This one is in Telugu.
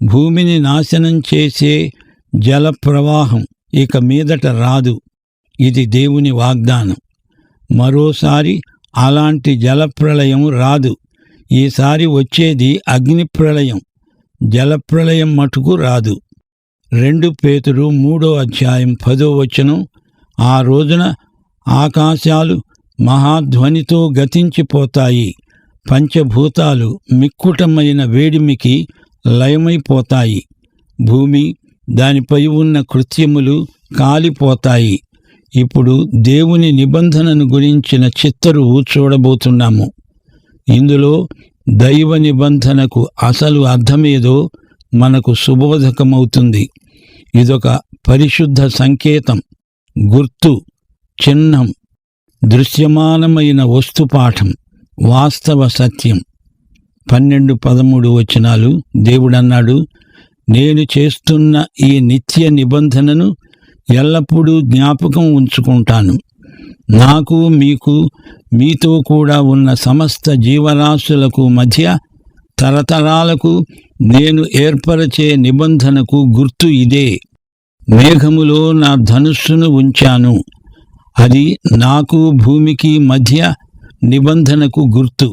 భూమిని నాశనం చేసే జల ప్రవాహం ఇక మీదట రాదు. ఇది దేవుని వాగ్దానం. మరోసారి అలాంటి జలప్రళయం రాదు. ఈసారి వచ్చేది అగ్నిప్రళయం, జలప్రళయం మటుకు రాదు. 2 పేతురు 3:10 ఆ రోజున ఆకాశాలు మహాధ్వనితో గతించిపోతాయి, పంచభూతాలు మిక్కుటమైన వేడిమికి లయమైపోతాయి, భూమి దానిపై ఉన్న కృత్యములు కాలిపోతాయి. ఇప్పుడు దేవుని నిబంధనను గురించిన చిత్తరువు చూడబోతున్నాము. ఇందులో దైవ నిబంధనకు అసలు అర్థమేదో మనకు సుబోధకమవుతుంది. ఇదొక పరిశుద్ధ సంకేతం, గుర్తు, చిహ్నం, దృశ్యమానమైన వస్తుపాఠం, వాస్తవ సత్యం. 12-13 దేవుడన్నాడు, నేను చేస్తున్న ఈ నిత్య నిబంధనను ఎల్లప్పుడూ జ్ఞాపకం ఉంచుకుంటాను. నాకు, మీకు, మీతో కూడా ఉన్న సమస్త జీవరాశులకు మధ్య తరతరాలకు నేను ఏర్పరచే నిబంధనకు గుర్తు ఇదే. మేఘములో నా ధనుస్సును ఉంచాను. అది నాకు, భూమికి మధ్య నిబంధనకు గుర్తు.